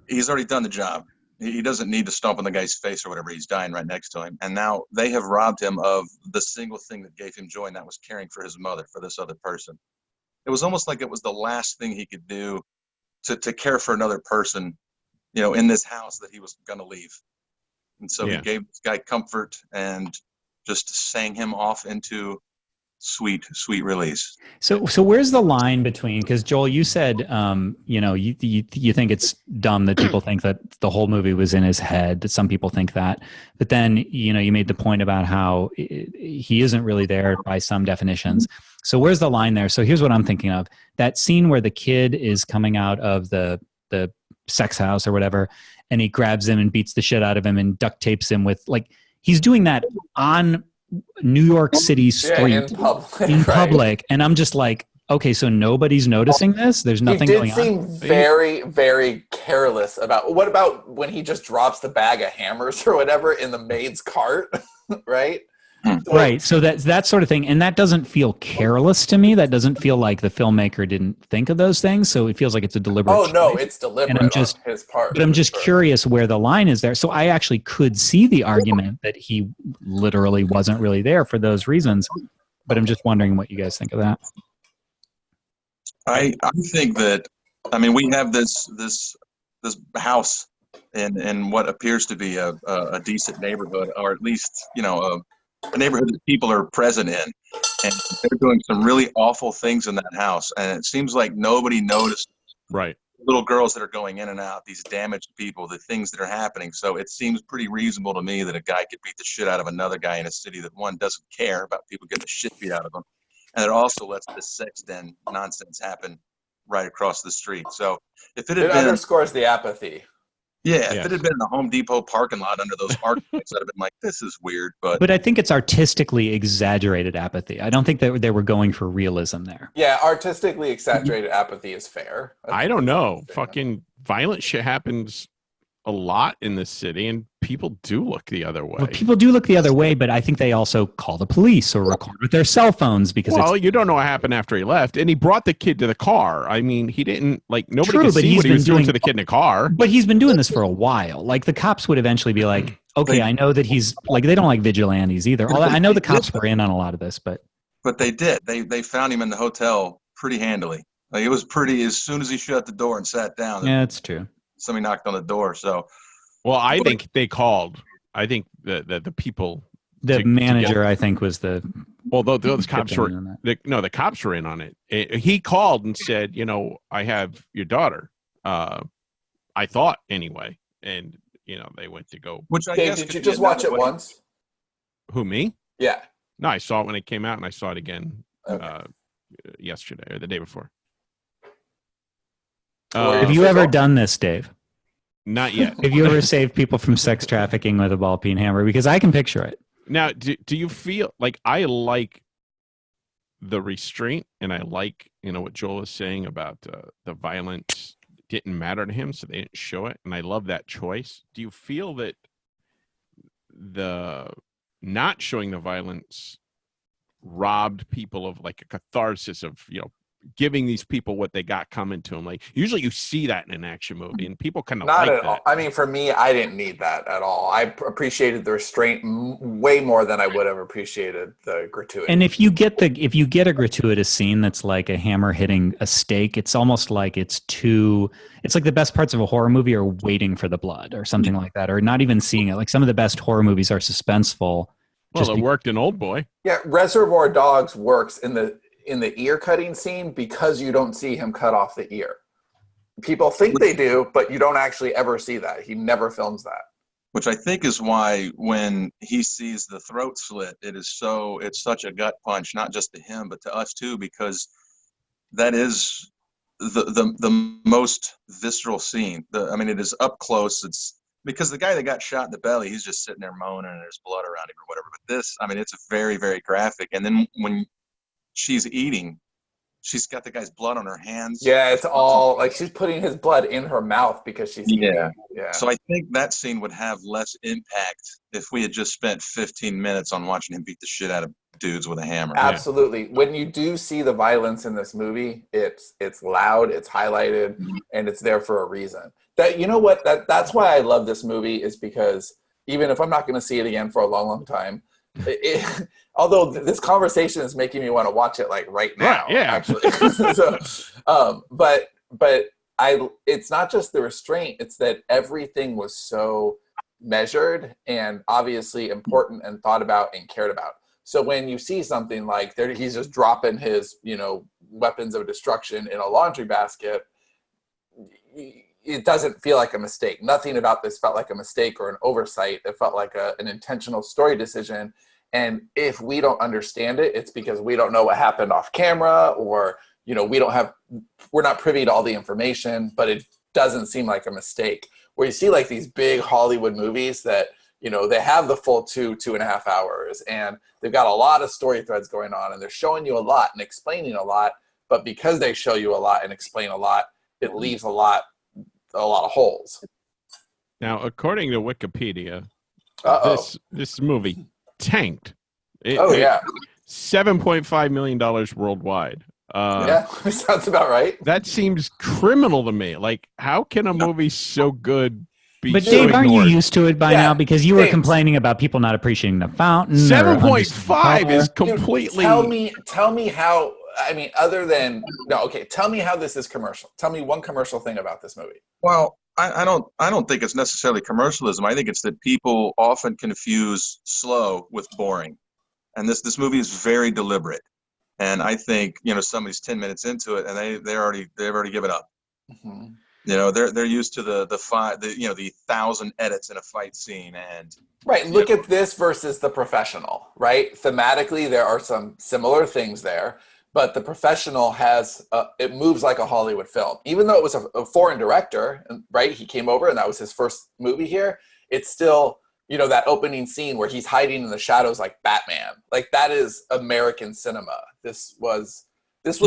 he's already done the job. He doesn't need to stomp on the guy's face or whatever. He's dying right next to him. And now they have robbed him of the single thing that gave him joy, and that was caring for his mother, for this other person. It was almost like it was the last thing he could do to care for another person, in this house that he was going to leave. And so he gave this guy comfort and just sang him off into sweet release. So where's the line between, because Joel, you said, you think it's dumb that people think that the whole movie was in his head, that some people think that, but then, you made the point about how he isn't really there by some definitions. So where's the line there? So here's what I'm thinking of. That scene where the kid is coming out of the sex house or whatever, and he grabs him and beats the shit out of him and duct tapes him with, like, he's doing that on New York City street in public. And I'm just like, Okay, so nobody's noticing this? There's nothing going on? He did seem very, very careless about, what about when he just drops the bag of hammers or whatever in the maid's cart, right? Right, so that's that sort of thing. And that doesn't feel careless to me. That doesn't feel like the filmmaker didn't think of those things. So it feels like it's a deliberate choice. No, it's deliberate on his part. But I'm just curious where the line is there. So I actually could see the argument that he literally wasn't really there for those reasons. But I'm just wondering what you guys think of that. I think that, I mean, we have this house in what appears to be a decent neighborhood, or at least, you know, a neighborhood that people are present in, and they're doing some really awful things in that house, and it seems like nobody noticed. Right. Little girls that are going in and out, these damaged people, the things that are happening. So it seems pretty reasonable to me that a guy could beat the shit out of another guy in a city that, one, doesn't care about people getting the shit beat out of them, and it also lets this sex den nonsense happen right across the street. So if it underscores the apathy. Yeah, if it had been in the Home Depot parking lot under those archways, I'd have been like, this is weird. But I think it's artistically exaggerated apathy. I don't think that they were going for realism there. Yeah, artistically exaggerated apathy is fair. I don't know. Fucking violent shit happens a lot in this city, and people do look the other way. Well, people do look the other way, but I think they also call the police or record with their cell phones because you don't know what happened after he left, and he brought the kid to the car. I mean, he didn't nobody could see what he was doing to the kid in the car. But he's been doing this for a while. Like the cops would eventually be like, okay, I know that he's like, they don't like vigilantes either. I know the cops were in on a lot of this, but they did. They found him in the hotel pretty handily. Like it was pretty as soon as he shut the door and sat down. Yeah, that's true. Somebody knocked on the door. So, well, I think they called. I think that the people, the manager, I think, was the. Well, those cops were. The cops were in on it. He called and said, "You know, I have your daughter." I thought anyway, and they went to go. Which I guess. Did you just watch it once? Who, me? Yeah. No, I saw it when it came out, and I saw it again yesterday or the day before. Have you ever done this, Dave? Not yet. Have you ever saved people from sex trafficking with a ball peen hammer? Because I can picture it. Now, do you feel like I like the restraint, and I like what Joel is saying about the violence didn't matter to him, so they didn't show it, and I love that choice. Do you feel that the not showing the violence robbed people of like a catharsis of giving these people what they got coming to them? Like usually you see that in an action movie, and people kind of not like at that. all. I mean, for me, I didn't need that at all. I appreciated the restraint way more than I would have appreciated the gratuity. And if you get a gratuitous scene that's like a hammer hitting a steak, it's almost like it's like the best parts of a horror movie are waiting for the blood or something like that, or not even seeing it. Like some of the best horror movies are suspenseful. Well, it worked in Old Boy. Yeah, Reservoir Dogs works in the ear cutting scene because you don't see him cut off the ear. People think they do, but you don't actually ever see that. He never films that. Which I think is why when he sees the throat slit, it's such a gut punch, not just to him, but to us too, because that is the most visceral scene. It is up close. It's because the guy that got shot in the belly, he's just sitting there moaning and there's blood around him or whatever. But this, it's very, very graphic. And then when she's eating, she's got the guy's blood on her hands. Yeah, it's all like she's putting his blood in her mouth because she's eating. Yeah. So I think that scene would have less impact if we had just spent 15 minutes on watching him beat the shit out of dudes with a hammer. Absolutely. Yeah. When you do see the violence in this movie, it's loud, it's highlighted, and it's there for a reason. That's why I love this movie, is because even if I'm not going to see it again for a long, long time, although this conversation is making me want to watch it like right now, actually. But it's not just the restraint, it's that everything was so measured and obviously important and thought about and cared about. So when you see something like he's just dropping his, weapons of destruction in a laundry basket, it doesn't feel like a mistake. Nothing about this felt like a mistake or an oversight. It felt like an intentional story decision. And if we don't understand it, it's because we don't know what happened off camera, or, we're not privy to all the information, but it doesn't seem like a mistake. Where you see like these big Hollywood movies that, they have the full 2.5 hours, and they've got a lot of story threads going on, and they're showing you a lot and explaining a lot, but because they show you a lot and explain a lot, it leaves a lot of holes. Now, according to Wikipedia, Uh-oh. this movie tanked. Yeah. $7.5 million worldwide. Yeah, sounds about right. That seems criminal to me. Like, how can a movie so good be But so Dave, aren't you ignored? used to it by now? Because you were complaining about people not appreciating the fountain. 7.5 is completely. Dude, tell me how. I mean, other than tell me how this is commercial. Tell me one commercial thing about this movie. Well, I don't think it's necessarily commercialism. I think it's that people often confuse slow with boring, and this movie is very deliberate. And I think somebody's 10 minutes into it and they've already given up. Mm-hmm. They're used to the 1,000 edits in a fight scene and right. Look at this versus The Professional. Right, thematically there are some similar things there, but The Professional has it moves like a Hollywood film, even though it was a foreign director. Right, he came over and that was his first movie here. It's still. That opening scene where he's hiding in the shadows like Batman. Like, that is American cinema. This was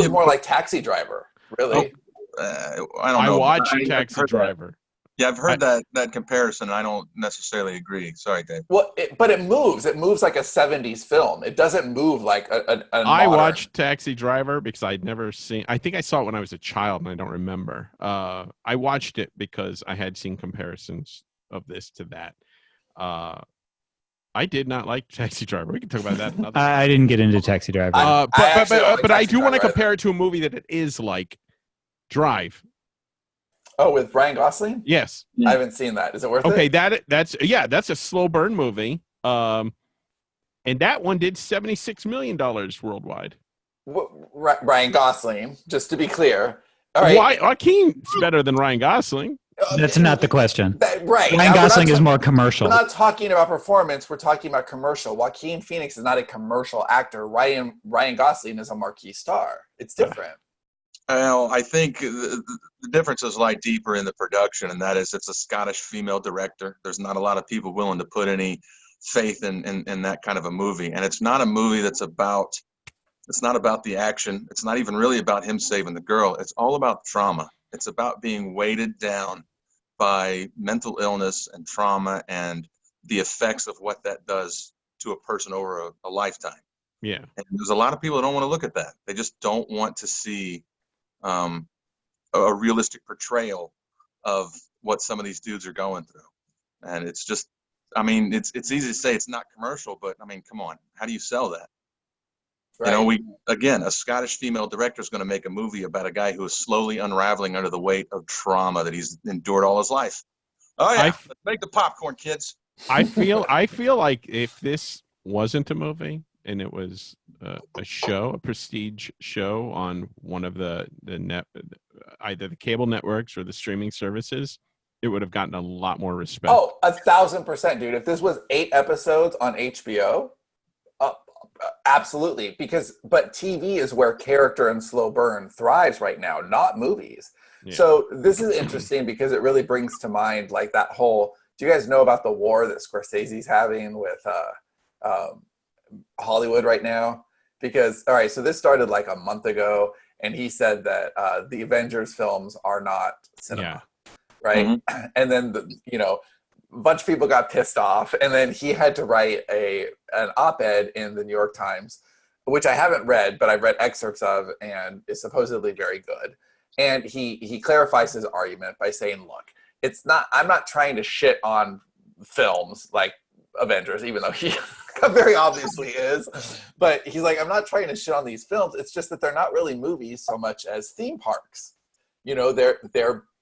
more like Taxi Driver, really. I don't know. I watched Taxi Driver. Yeah, I've heard that comparison. I don't necessarily agree. Sorry, Dave. Well, but it moves. It moves like a 70s film. It doesn't move like a I modern. watched Taxi Driver because I'd never seen. I think I saw it when I was a child, and I don't remember. I watched it because I had seen comparisons of this to that. I did not like Taxi Driver. We can talk about that another time. I didn't get into Taxi Driver. But I do want to compare it to a movie that it is like Drive. Oh, with Ryan Gosling? Yes. I haven't seen that. Is it worth it? Okay, that's a slow burn movie. And that one did $76 million worldwide. Ryan Gosling, just to be clear. All right. Joaquin's better than Ryan Gosling. That's not the question. Right. Ryan Gosling is more commercial. We're not talking about performance. We're talking about commercial. Joaquin Phoenix is not a commercial actor. Ryan Gosling is a marquee star. It's different. Well, I think the differences lie deeper in the production, and that is it's a Scottish female director. There's not a lot of people willing to put any faith in that kind of a movie. And it's not a movie it's not about the action. It's not even really about him saving the girl. It's all about trauma. It's about being weighted down by mental illness and trauma and the effects of what that does to a person over a lifetime. Yeah. And there's a lot of people that don't want to look at that. They just don't want to see a realistic portrayal of what some of these dudes are going through. And it's just, I mean, it's easy to say it's not commercial, but I mean, come on, how do you sell that? Right. A Scottish female director is going to make a movie about a guy who is slowly unraveling under the weight of trauma that he's endured all his life. Oh yeah, let's make the popcorn, kids. I feel like if this wasn't a movie and it was a show, a prestige show on one of the either the cable networks or the streaming services, it would have gotten a lot more respect. Oh, 1,000%, dude. If this was 8 episodes on HBO. Absolutely, but TV is where character and slow burn thrives right now, not movies. Yeah. So this is interesting because it really brings to mind like that whole. Do you guys know about the war that Scorsese's having with Hollywood right now? Because all right, so this started like a month ago, and he said that the Avengers films are not cinema, right? Mm-hmm. And then a bunch of people got pissed off, and then he had to write an op-ed in the New York Times, which I haven't read, but I've read excerpts of, and is supposedly very good. And he clarifies his argument by saying, look, I'm not trying to shit on films like Avengers, even though he very obviously is. But he's like, I'm not trying to shit on these films. It's just that they're not really movies so much as theme parks.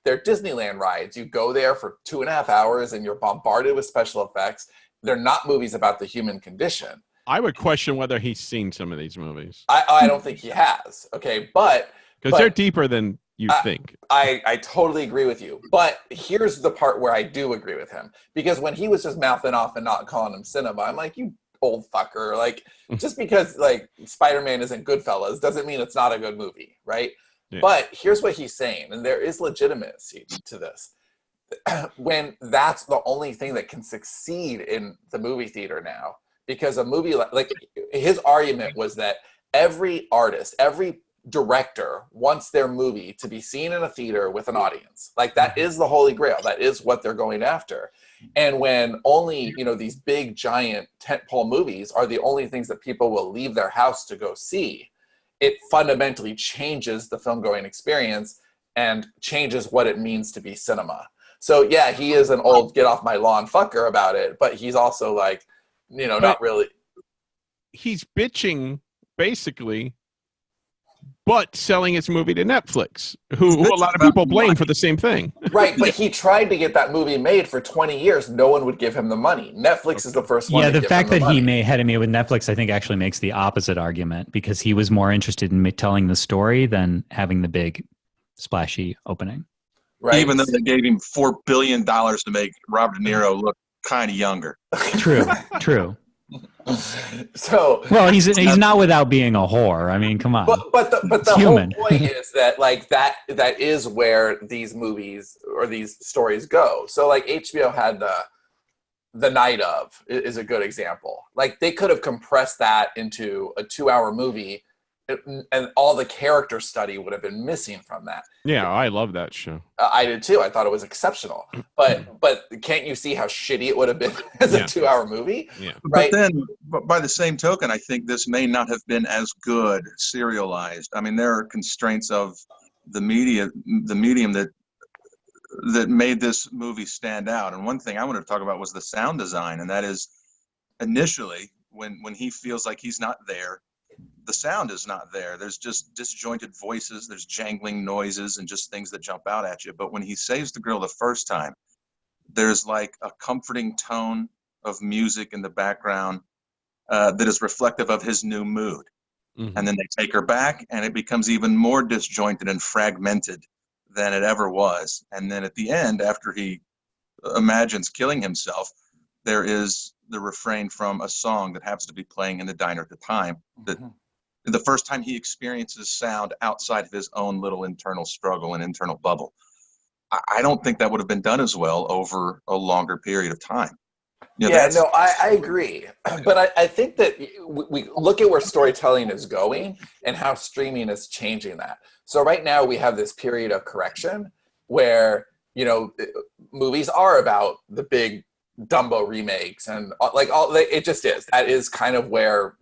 They're Disneyland rides. You go there for 2.5 hours and you're bombarded with special effects. They're not movies about the human condition. I would question whether he's seen some of these movies. I don't think he has. Okay, because they're deeper than you think. I totally agree with you. But here's the part where I do agree with him. Because when he was just mouthing off and not calling him cinema, I'm like, you old fucker. Like, just because like Spider-Man isn't Goodfellas doesn't mean it's not a good movie, right? Yeah. But here's what he's saying, and there is legitimacy to this. When that's the only thing that can succeed in the movie theater now, because a movie like his argument was that every artist, every director wants their movie to be seen in a theater with an audience. Like that is the holy grail. That is what they're going after. And when only, these big giant tentpole movies are the only things that people will leave their house to go see, it fundamentally changes the film going experience and changes what it means to be cinema. So yeah, he is an old get off my lawn fucker about it, but he's also like, not really. He's bitching basically, but selling his movie to Netflix, who a lot of people blame for the same thing. Right, but he tried to get that movie made for 20 years. No one would give him the money. Netflix is the first one. Yeah, the fact that he had it made with Netflix, I think, actually makes the opposite argument, because he was more interested in telling the story than having the big splashy opening. Right. Even though they gave him $4 billion to make Robert De Niro look kind of younger. True. So well, he's not without being a whore. I mean, come on. But the whole point is that like that is where these movies or these stories go. So like HBO had the Night Of is a good example. Like they could have compressed that into a 2-hour movie, and all the character study would have been missing from that. Yeah, I love that show. I did too. I thought it was exceptional. But can't you see how shitty it would have been as a 2-hour movie? Yeah. Right? But by the same token, I think this may not have been as good serialized. I mean, there are constraints of the medium that made this movie stand out. And one thing I wanted to talk about was the sound design, and that is initially when he feels like he's not there, the sound is not there. There's just disjointed voices, there's jangling noises and just things that jump out at you. But when he saves the girl the first time, there's like a comforting tone of music in the background that is reflective of his new mood. Mm-hmm. And then they take her back and it becomes even more disjointed and fragmented than it ever was. And then at the end, after he imagines killing himself, there is the refrain from a song that happens to be playing in the diner at the time, that the first time he experiences sound outside of his own little internal struggle and internal bubble. I don't think that would have been done as well over a longer period of time. I agree. But I think that we look at where storytelling is going and how streaming is changing that. So right now we have this period of correction where, movies are about the big Dumbo remakes and it just is. That is kind of where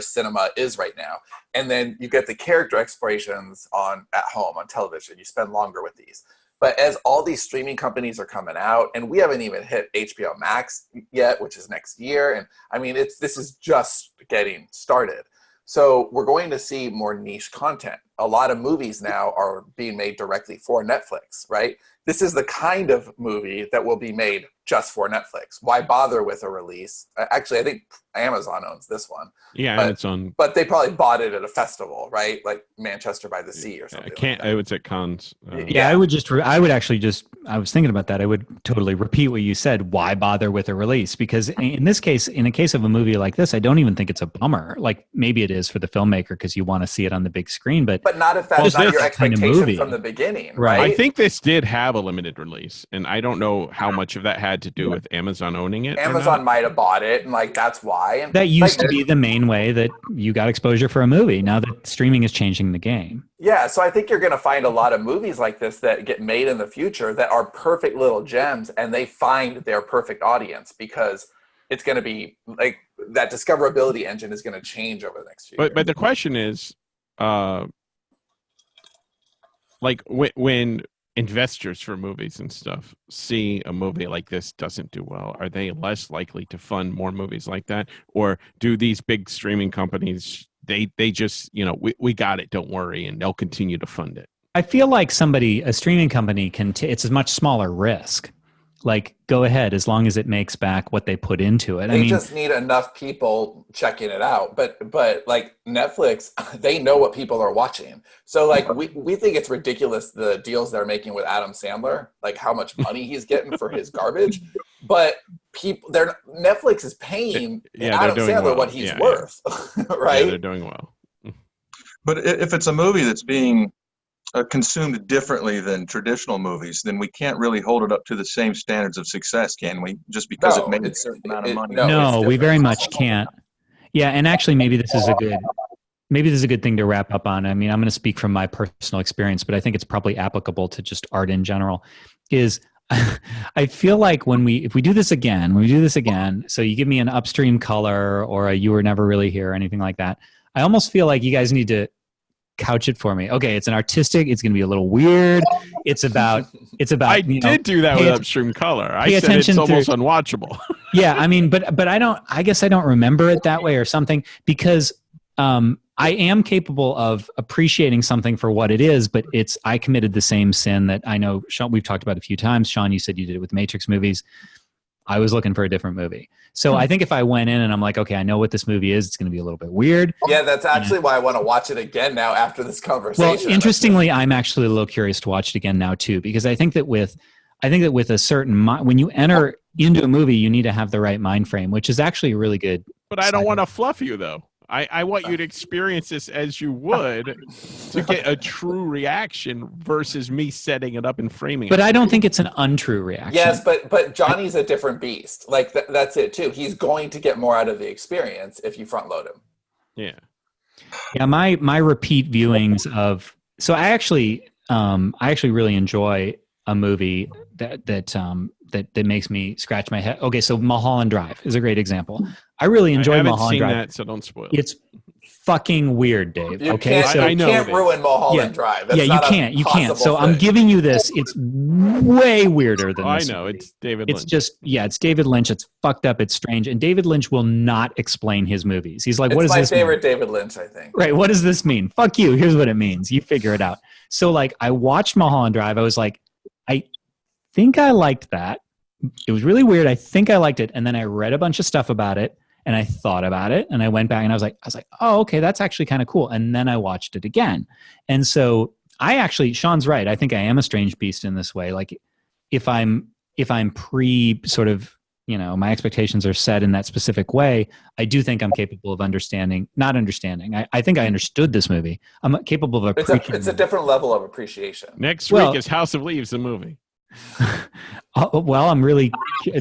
cinema is right now. And then you get the character explorations at home on television. You spend longer with these. But as all these streaming companies are coming out, and we haven't even hit HBO Max yet, which is next year. And I mean, this is just getting started. So we're going to see more niche content. A lot of movies now are being made directly for Netflix, right? This is the kind of movie that will be made just for Netflix. Why bother with a release? Actually, I think Amazon owns this one. Yeah, and it's on. But they probably bought it at a festival, right? Like Manchester by the Sea or something. I would say Cannes. I was thinking about that. I would totally repeat what you said. Why bother with a release? Because in a case of a movie like this, I don't even think it's a bummer. Like maybe it is for the filmmaker because you want to see it on the big screen, but not if that's not your expectation from the beginning, right? I think this did have a limited release, and I don't know how much of that had to do with Amazon owning it. Amazon might have bought it, and that's why. And that used to be the main way that you got exposure for a movie. Now that streaming is changing the game. Yeah, so I think you're going to find a lot of movies like this that get made in the future that are perfect little gems, and they find their perfect audience because it's going to be like that discoverability engine is going to change over the next few years. But the question is, when investors for movies and stuff see a movie like this doesn't do well, are they less likely to fund more movies like that? Or do these big streaming companies, they just, we got it, don't worry, and they'll continue to fund it? I feel like a streaming company it's a much smaller risk. Like, go ahead, as long as it makes back what they put into it. They just need enough people checking it out. But like Netflix, they know what people are watching. So like we think it's ridiculous the deals they're making with Adam Sandler, like how much money he's getting for his garbage. But Netflix is paying Adam Sandler what he's worth, right? Yeah, they're doing well. But if it's a movie that's being consumed differently than traditional movies, then we can't really hold it up to the same standards of success, can we? Just because it made a certain amount of money. No, we very much can't. Yeah, and actually maybe this is a good maybe this is a good thing to wrap up on. I mean, I'm going to speak from my personal experience, but I think it's probably applicable to just art in general. Is I feel like if we do this again, so you give me an upstream color or a you were never really here or anything like that, I almost feel like you guys need to couch it for me. Okay, it's an artistic, it's going to be a little weird. It's about I did do that with upstream color. I said it's almost unwatchable. Yeah, I mean, but I guess I don't remember it that way or something, because I am capable of appreciating something for what it is, but I committed the same sin that I know, Sean, we've talked about a few times. Sean, you said you did it with Matrix movies. I was looking for a different movie. So I think if I went in and I'm like, okay, I know what this movie is, it's going to be a little bit weird. Yeah, that's actually why I want to watch it again now after this conversation. Well, interestingly, I'm actually a little curious to watch it again now too, because I think that with a certain when you enter into a movie, you need to have the right mind frame, which is actually a really good. But I don't want to fluff you though. I want you to experience this as you would to get a true reaction versus me setting it up and framing it. But I don't think it's an untrue reaction. Yes, but Johnny's a different beast. Like that's it too. He's going to get more out of the experience if you front load him. Yeah. Yeah, my repeat viewings of I actually really enjoy a movie that makes me scratch my head. Okay, so Mulholland Drive is a great example. I really enjoy Mulholland Drive. I haven't seen that, so don't spoil it. It's fucking weird, Dave. You okay, can't ruin Mulholland Drive. That's you can't. So I'm giving you this. It's way weirder than this. I know. Movie. It's David Lynch. It's David Lynch. It's fucked up. It's strange. And David Lynch will not explain his movies. He's like, what does this mean? It's my favorite David Lynch, I think. Right. What does this mean? Fuck you. Here's what it means. You figure it out. So like, I watched Mulholland Drive. I was like, I think I liked that. It was really weird. I think I liked it. And then I read a bunch of stuff about it and I thought about it and I went back and I was like, oh, okay, that's actually kind of cool. And then I watched it again. And so Sean's right. I think I am a strange beast in this way. Like if I'm pre sort of, my expectations are set in that specific way, I do think I'm capable of not understanding. I think I understood this movie. I'm capable of it's a different level of appreciation. Next week is House of Leaves, the movie. Well,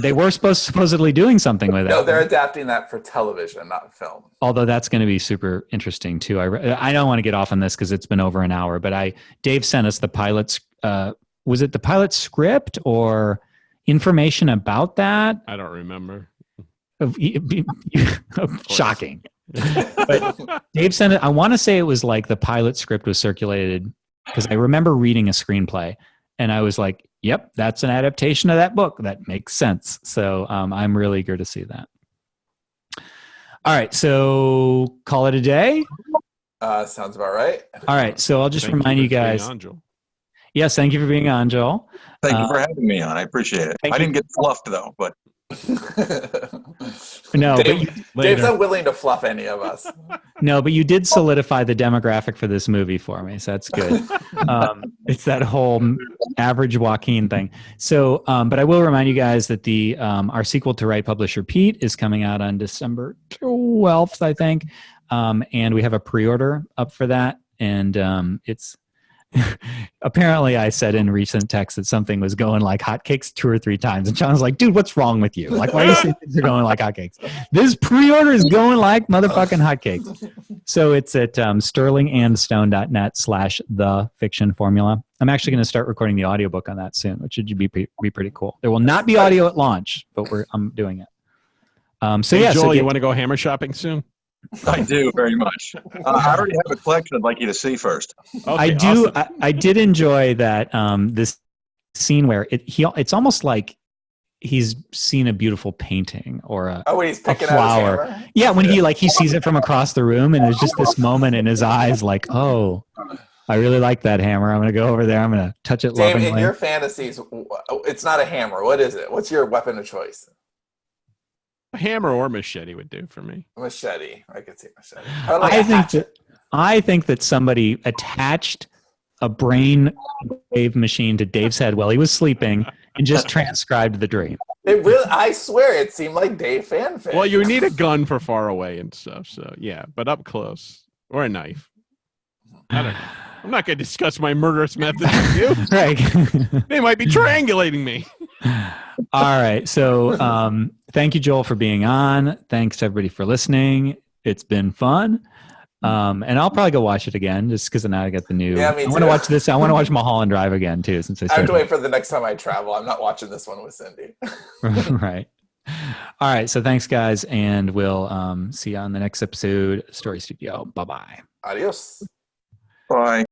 they were supposedly doing something with it. No, they're adapting that for television, not film. Although that's going to be super interesting too. I don't want to get off on this because it's been over an hour, but Dave sent us the pilot's, was it the pilot script or information about that? I don't remember. Shocking. But Dave sent it. I want to say it was like the pilot script was circulated because I remember reading a screenplay and I was like, yep, that's an adaptation of that book. That makes sense. So I'm really eager to see that. All right. So call it a day. Sounds about right. All right. So I'll just remind you guys. Yes. Thank you for being on, Joel. Thank you for having me on. I appreciate it. I didn't get fluffed though, but. No, Dave's not willing to fluff any of us. No, but you did solidify the demographic for this movie for me, so that's good. It's that whole average Joaquin thing. So, but I will remind you guys that our sequel to Write, Publish, Repeat is coming out on December 12th, I think, and we have a pre-order up for that, and it's. Apparently I said in recent texts that something was going like hotcakes 2 or 3 times. And Sean was like, dude, what's wrong with you? Like, why do you say things are going like hotcakes? This pre-order is going like motherfucking hotcakes. So it's at sterlingandstone.net/thefictionformula. I'm actually going to start recording the audiobook on that soon, which should be pretty cool. There will not be audio at launch, but I'm doing it. Joel, you want to go hammer shopping soon? I do very much. I already have a collection I'd like you to see first. Okay, I do. Awesome. I did enjoy that this scene where it's almost like he's seen a beautiful painting or a when he's picking flower. Out his hammer? Yeah, when he sees it from across the room, and there's just this moment in his eyes, like, oh, I really like that hammer. I'm going to go over there. I'm going to touch it Dave, lovingly. in your fantasies, it's not a hammer. What is it? What's your weapon of choice? A hammer or machete would do for me. Machete. I could see machete. I think that somebody attached a brain wave machine to Dave's head while he was sleeping and just transcribed the dream. I swear it seemed like Dave fanfic. Well, you need a gun for far away and stuff. So yeah, but up close or a knife. I don't know. I'm not going to discuss my murderous methods with you. Right. They might be triangulating me. All right. So thank you, Joel, for being on. Thanks, everybody, for listening. It's been fun. And I'll probably go watch it again just because now I got the new. Yeah, me I want to too. watch this. I want to watch Mulholland Drive again too, since I I have to started. wait for the next time I travel. I'm not watching this one with Cindy. Right. All right. So thanks, guys, and we'll see you on the next episode. Story Studio. Bye bye. Adios. Bye.